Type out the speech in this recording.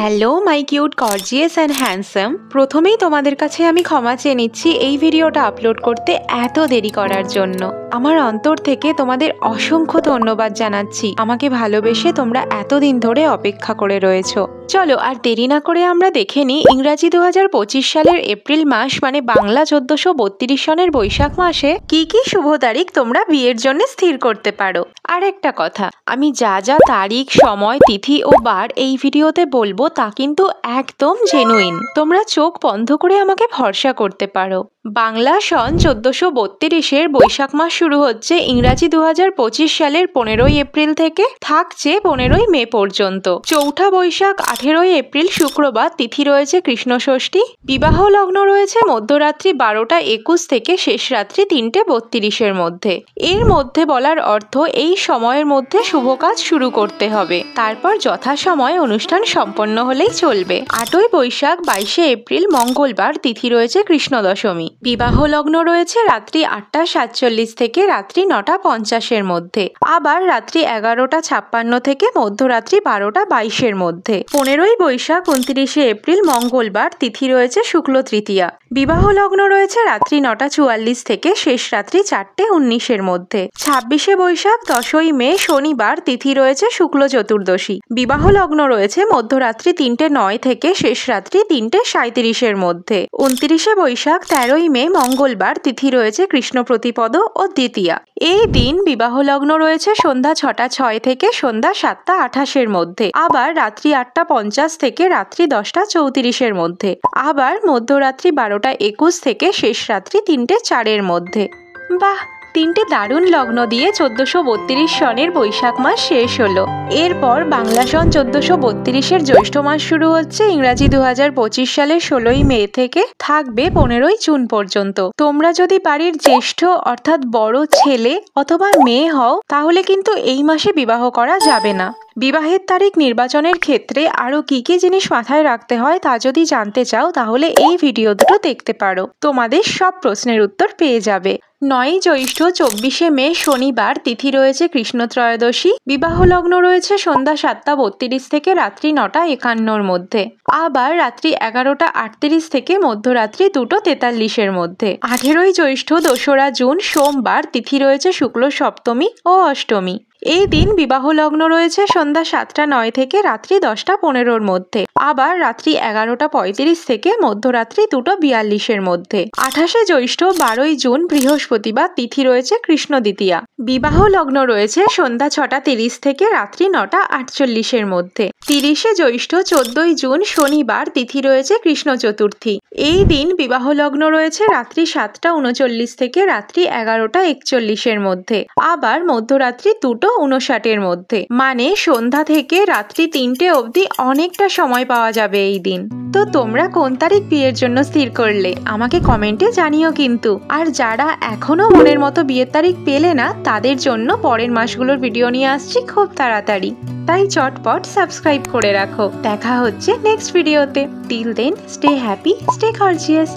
Hello my cute gorgeous and handsome. প্রথমেই তোমাদের কাছে আমি ক্ষমা চেয়ে নিচ্ছি এই ভিডিওটা আপলোড করতে এত দেরি করার জন্য। আমার অন্তর থেকে তোমাদের অসংখ্য ধন্যবাদ জানাচ্ছি আমাকে ভালোবেসে তোমরা এতদিন ধরে অপেক্ষা করে রয়েছো। চলো আর দেরি না করে আমরা দেখে নিই ইংরাজি 2025 সালের এপ্রিল মাস মানে বাংলা 1432 সনের বৈশাখ মাসে কি কি শুভ তারিখ তোমরা বিয়ের জন্য স্থির করতে পারো। আর একটা কথা, আমি যা যা তারিখ, সময়, তিথি ও বার এই ভিডিওতে বলবো তা কিন্তু একদম জেনুইন। তোমরা চোখ বন্ধ করে আমাকে ভরসা করতে পারো। বাংলা সন 1432-এর বৈশাখ মাস শুরু হচ্ছে ইংরাজি 2025 সালের 15ই এপ্রিল থেকে, থাকছে 15ই মে পর্যন্ত। চৌঠা বৈশাখ 18ই এপ্রিল শুক্রবার, তিথি রয়েছে কৃষ্ণ ষষ্ঠী। বিবাহ লগ্ন রয়েছে মধ্যরাত্রি 12টা 21 থেকে শেষ রাত্রি 3টে 32-এর মধ্যে। এর মধ্যে বলার অর্থ এই সময়ের মধ্যে শুভ কাজ শুরু করতে হবে, তারপর যথাসময়ে অনুষ্ঠান সম্পন্ন হলেই চলবে। 8ই বৈশাখ 22শে এপ্রিল মঙ্গলবার, তিথি রয়েছে কৃষ্ণ দশমী। বিবাহ লগ্ন রয়েছে রাত্রি 8টা 47 থেকে রাত্রি 9টা 50-এর মধ্যে, আবার রাত্রি 11টা 56 থেকে মধ্যরাত্রি 12টা 22-এর মধ্যে। 15ই বৈশাখ 29শে এপ্রিল মঙ্গলবার, তিথি রয়েছে শুক্ল তৃতীয়া। বিবাহ লগ্ন রয়েছে রাত্রি 9টা 44 থেকে শেষ রাত্রি 4টে 19-এর মধ্যে। 26শে বৈশাখ 10ই মে শনিবার, তিথি রয়েছে শুক্ল চতুর্দশী। বিবাহ লগ্ন রয়েছে মধ্যরাত্রি 3টে 9 থেকে শেষ রাত্রি 3টে 37-এর মধ্যে। 29শে বৈশাখ 13ই মে মঙ্গলবার, তিথি রয়েছে কৃষ্ণ প্রতিপদ ও দ্বিতীয়া। এই দিন বিবাহ লগ্ন রয়েছে সন্ধ্যা 6টা 6 থেকে সন্ধ্যা 7টা 28-এর মধ্যে, আবার রাত্রি 8টা 50 থেকে রাত্রি 10টা 34-এর মধ্যে, আবার মধ্যরাত্রি 12টা 21 থেকে শেষ রাত্রি 3টে 4-এর মধ্যে। বাহ, 3টে দারুণ লগ্ন দিয়ে 1432 সনের বৈশাখ মাস শেষ হলো। এরপর বাংলা সন 1432-এর জ্যৈষ্ঠ মাস শুরু হচ্ছে ইংরাজি 2025 সালের 16ই মে থেকে, থাকবে 15ই জুন পর্যন্ত। তোমরা যদি বাড়ির জ্যেষ্ঠ অর্থাৎ বড় ছেলে অথবা মেয়ে হও তাহলে কিন্তু এই মাসে বিবাহ করা যাবে না। বিবাহের তারিখ নির্বাচনের ক্ষেত্রে আরো কি কি জিনিস মাথায় রাখতে হয় তা যদি জানতে চাও তাহলে এই ভিডিও দুটো দেখতে পারো, তোমাদের সব প্রশ্নের উত্তর পেয়ে যাবে। 9ই জ্যৈষ্ঠ 24শে মে শনিবার, তিথি রয়েছে কৃষ্ণ ত্রয়োদশী। বিবাহ লগ্ন রয়েছে সন্ধ্যা 7টা 32 থেকে রাত্রি 9টা 51-এর মধ্যে, আবার রাত্রি 11টা 38 থেকে মধ্যরাত্রি 2টো 43-এর মধ্যে। 18ই জ্যৈষ্ঠ 2রা জুন সোমবার, তিথি রয়েছে শুক্ল সপ্তমী ও অষ্টমী। এই দিন বিবাহ লগ্ন রয়েছে সন্ধ্যা 7টা 9 থেকে রাত্রি 10টা 15-এর মধ্যে, আবার রাত্রি 11টা 35 থেকে মধ্যরাত্রি 2টো 42-এর মধ্যে। 28শে জ্যৈষ্ঠ 12ই জুন বৃহস্পতিবার, তিথি রয়েছে কৃষ্ণ দ্বিতীয়া। বিবাহ লগ্ন রয়েছে সন্ধ্যা 6টা 30 থেকে রাত্রি 9টা 48-এর মধ্যে। 30শে জ্যৈষ্ঠ 14ই জুন শনিবার, তিথি রয়েছে কৃষ্ণ চতুর্থী। এই দিন বিবাহ লগ্ন রয়েছে রাত্রি 7টা 39 থেকে রাত্রি 11টা 41-এর মধ্যে, আবার মধ্যরাত্রি 2টো 59-এর মধ্যে। মানে সন্ধ্যা থেকে রাত্রি 3টে অবধি অনেকটা সময় পাওয়া যাবে এই দিন। তো তোমরা কোন তারিখ বিয়ের জন্য স্থির করলে আমাকে কমেন্টে জানিও কিন্তু। আর যারা এখনো মনের মতো বিয়ের তারিখ পেলে না তাদের জন্য পরের মাসগুলোর ভিডিও নিয়ে আসছি খুব তাড়াতাড়ি, তাই চটপট সাবস্ক্রাইব করে রাখো। দেখা হচ্ছে নেক্সট ভিডিওতে। Till then stay happy, stay gorgeous.